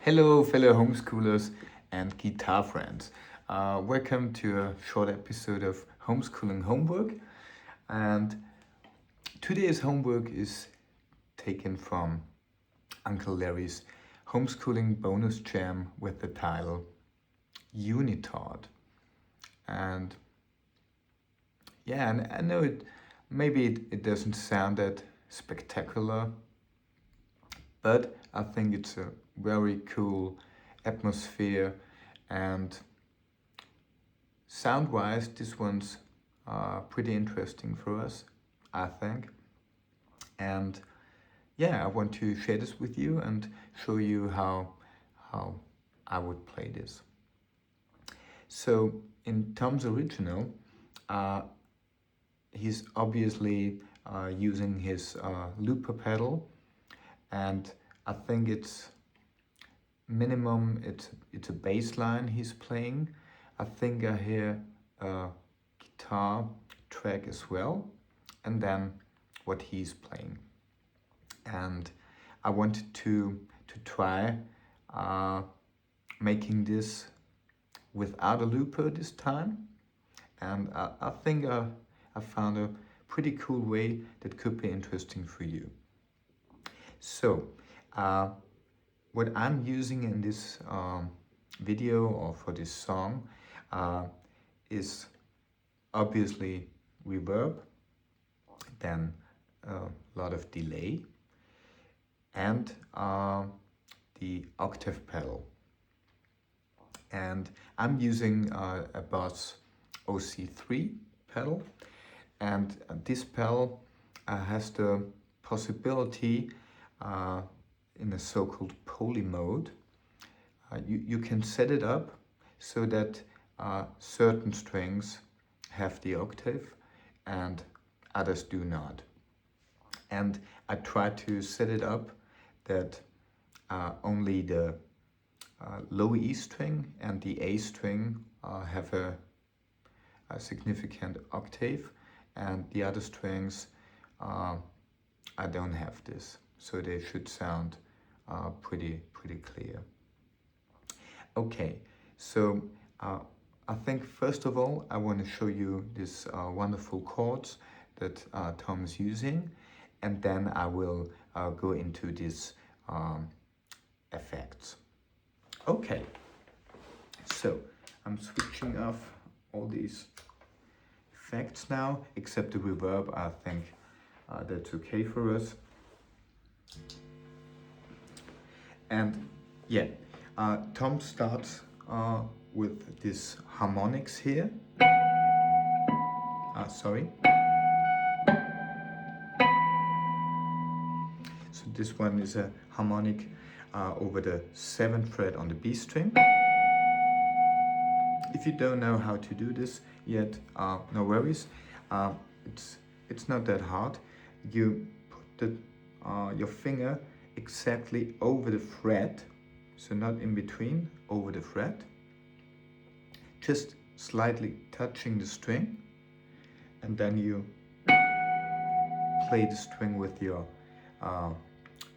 Hello, fellow homeschoolers and guitar friends. Welcome to a short episode of Homeschooling Homework. And today's homework is taken from Uncle Larry's homeschooling bonus jam with the title Unitard. And and I know it doesn't sound that spectacular, but I think it's a very cool atmosphere, and sound-wise this one's pretty interesting for us, I think. And I want to share this with you and show you how I would play this. So in Tom's original, he's obviously using his looper pedal, and I think it's minimum, it's a bass line he's playing. I think I hear a guitar track as well, and then what he's playing. And I wanted to try making this without a looper this time, and I think I found a pretty cool way that could be interesting for you. So what I'm using in this video or for this song is obviously reverb, then a lot of delay, and the octave pedal. And I'm using a Boss OC3 pedal, and this pedal has the possibility in a so-called poly mode. You can set it up so that certain strings have the octave and others do not. And I try to set it up that only the low E string and the A string have a significant octave, and the other strings I don't have this, so they should sound pretty clear. Okay, so I think first of all I want to show you these wonderful chords that Tom is using, and then I will go into these effects. Okay, so I'm switching off all these effects now, except the reverb. I think that's okay for us. And Tom starts with this harmonics here. Sorry. So this one is a harmonic over the 7th fret on the B string. If you don't know how to do this yet, no worries. It's not that hard. You put your finger exactly over the fret, so not in between, over the fret, just slightly touching the string, and then you play the string with your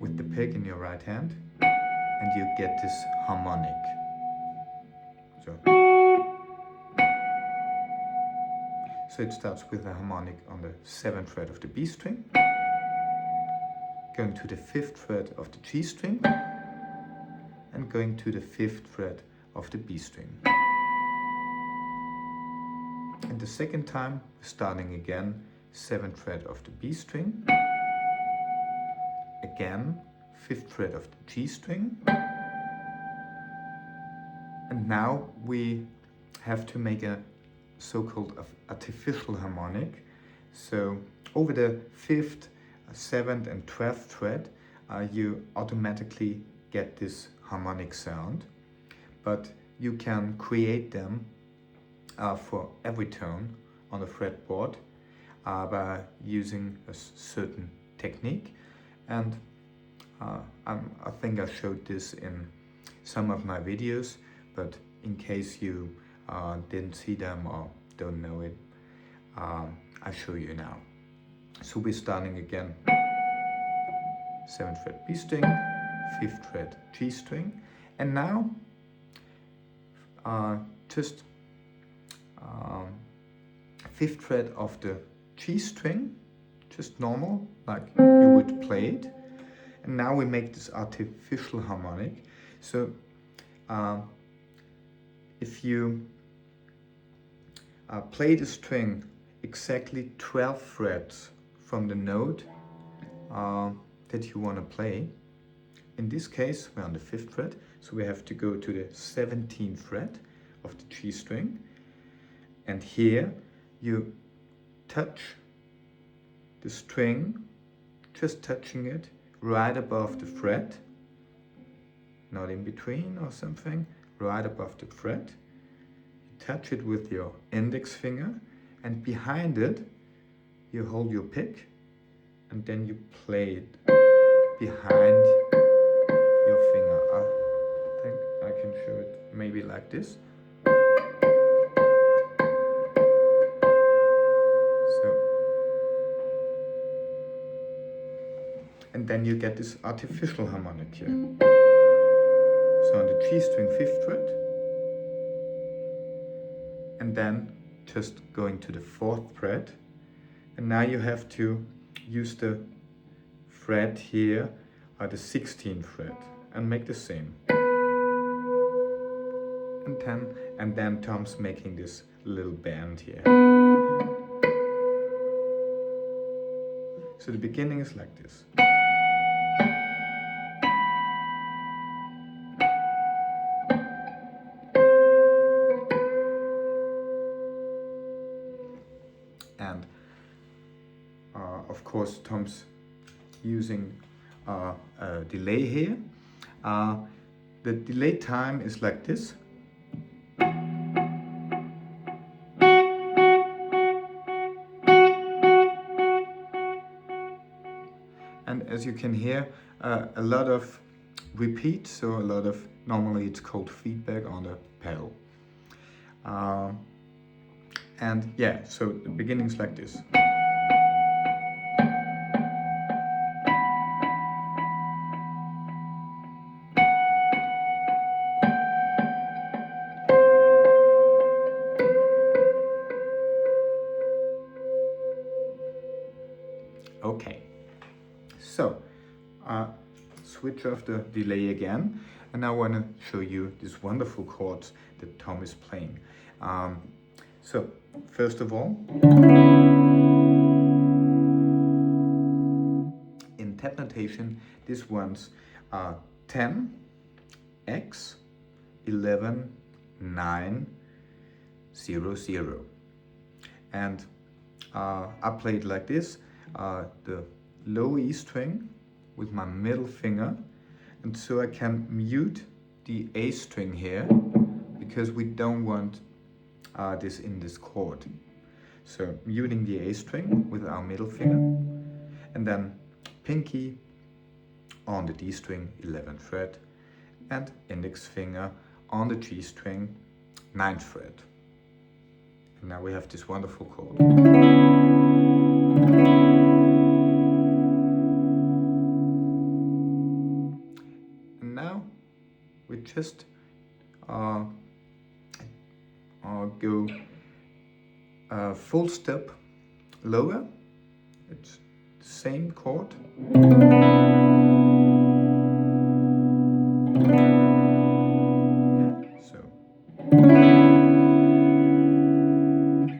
with the pick in your right hand, and you get this harmonic. So it starts with a harmonic on the 7th fret of the B string, going to the 5th fret of the G string, and going to the 5th fret of the B string. And the second time, starting again, 7th fret of the B string, again 5th fret of the G string, and now we have to make a so-called artificial harmonic. So over the 5th, 7th and 12th fret, you automatically get this harmonic sound, but you can create them for every tone on the fretboard by using a certain technique. And I think I showed this in some of my videos, but in case you didn't see them or don't know it, I show you now. So we're starting again, 7th fret B string, 5th fret G string, And now just 5th fret of the G string, just normal, like you would play it. And now we make this artificial harmonic. So if you play the string exactly 12 frets from the note that you want to play, in this case we're on the 5th fret, so we have to go to the 17th fret of the G string, and here you touch the string, just touching it right above the fret, not in between or something, right above the fret. You touch it with your index finger, and behind it you hold your pick, and then you play it behind your finger. I think I can show it maybe like this. And then you get this artificial harmonic here. So on the G string 5th fret, and then just going to the 4th fret, and now you have to use the fret here at the 16th fret and make the same. And then Tom's making this little bend here. So the beginning is like this. And of course Tom's using a delay here. The delay time is like this. And as you can hear, a lot of repeat, so a lot of, normally it's called feedback on the pedal. And yeah, so the beginning's like this. Okay, so switch off the delay again, and I want to show you these wonderful chords that Tom is playing. So first of all, in tab notation, these ones are 10, X, 11, 9, 0, 0. And I play it like this. The low E string with my middle finger, and so I can mute the A string here because we don't want this in this chord. So muting the A string with our middle finger, and then pinky on the D string 11th fret, and index finger on the G string 9th fret. And now we have this wonderful chord. Now we just go a full step lower. It's the same chord. So,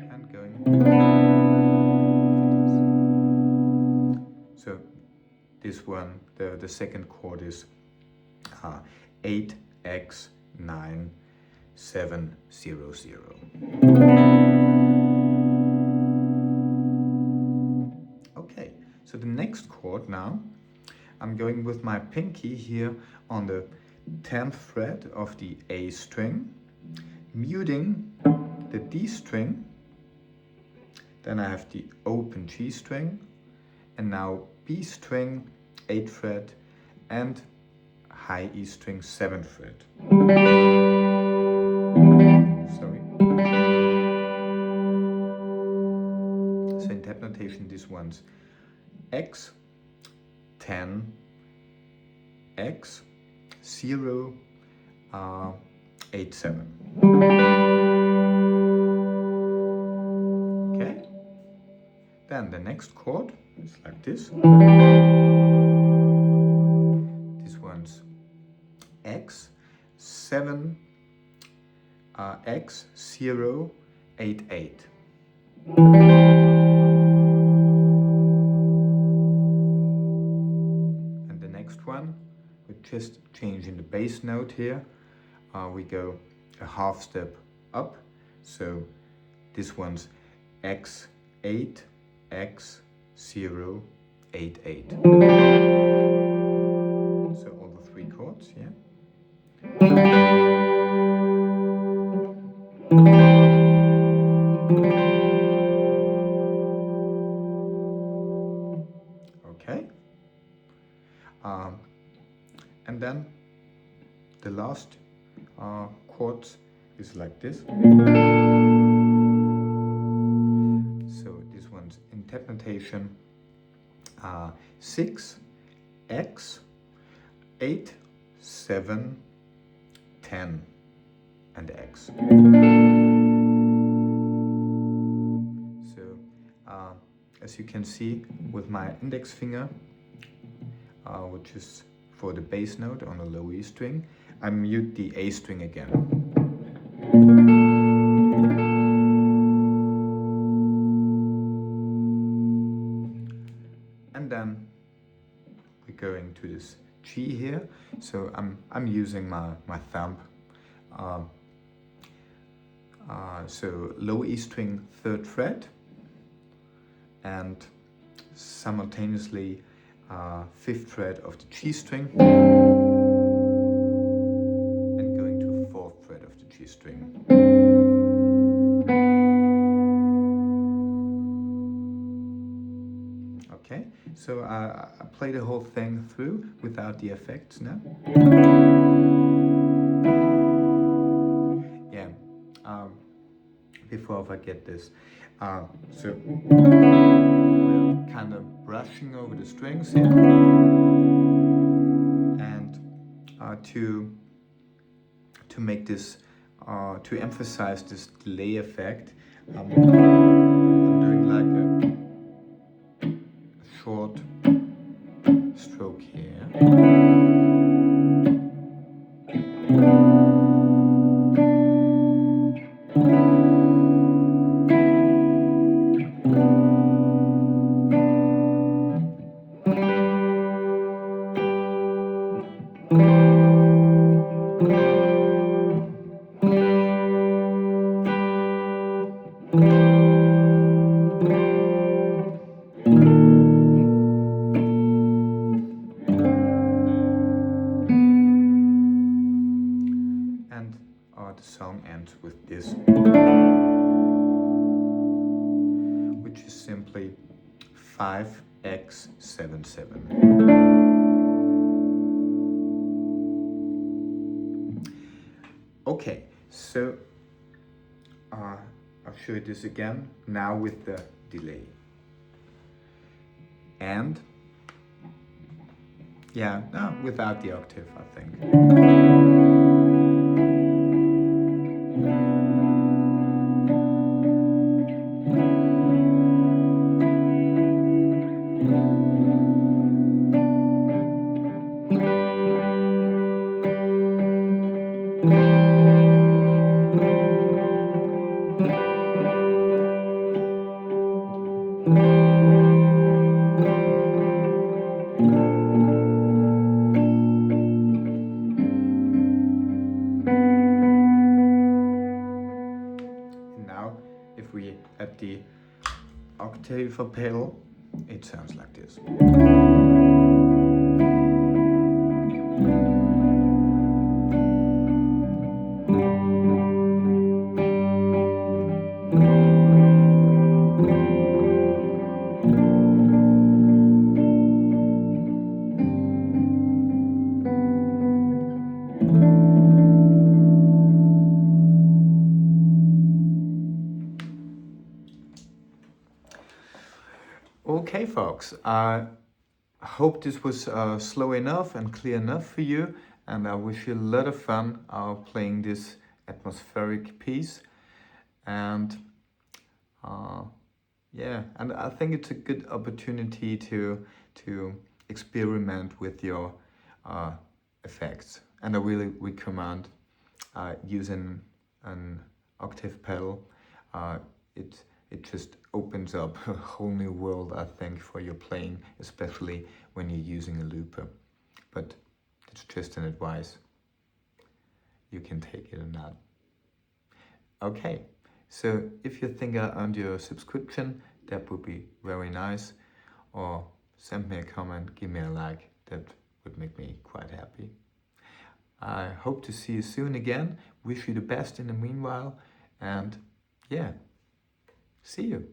and going to this. So this one, the second chord is 8x 9 7 0 0. Okay, so the next chord now, I'm going with my pinky here on the 10th fret of the A string, muting the D string, then I have the open G string, and now B string 8th fret, and high E string 7th fret. Sorry. So in tab notation, this one's X, 10, X, 0, 8, 7. Okay. Then the next chord is like this. This one's X 7 X 0 8 8. And the next one, we're just changing the bass note here. We go a half step up, so this one's X 8 X 0 8 8. So all the 3 chords, yeah. Okay. And then the last chords is like this. So this one's interpretation 6 X 8 7 10 and X. So as you can see with my index finger, which is for the bass note on the low E string, I mute the A string again. And then we're going to this G here. So I'm using my thumb. So low E string 3rd fret, and simultaneously 5th fret of the G string, and going to 4th fret of the G string. Okay, so I play the whole thing through without the effects now. Yeah, before I forget this, so we're kind of brushing over the strings here, and to make this, to emphasize this delay effect, I'm doing like a short stroke here. And the song ends with this, which is simply 5 X 7 7. Okay, so I'll show you this again now with the delay. And yeah, no, without the octave, I think. Now, if we add the octave pedal, it sounds like this. Okay, folks, I hope this was slow enough and clear enough for you. and I wish you a lot of fun playing this atmospheric piece. And yeah, and I think it's a good opportunity to experiment with your effects. And I really recommend using an octave pedal. It it just opens up a whole new world, I think, for your playing, especially when you're using a looper. But it's just an advice. You can take it or not. Okay, so if you think I earned your subscription, that would be very nice. Or send me a comment, give me a like, that would make me quite happy. I hope to see you soon again. Wish you the best in the meanwhile, and yeah, see you.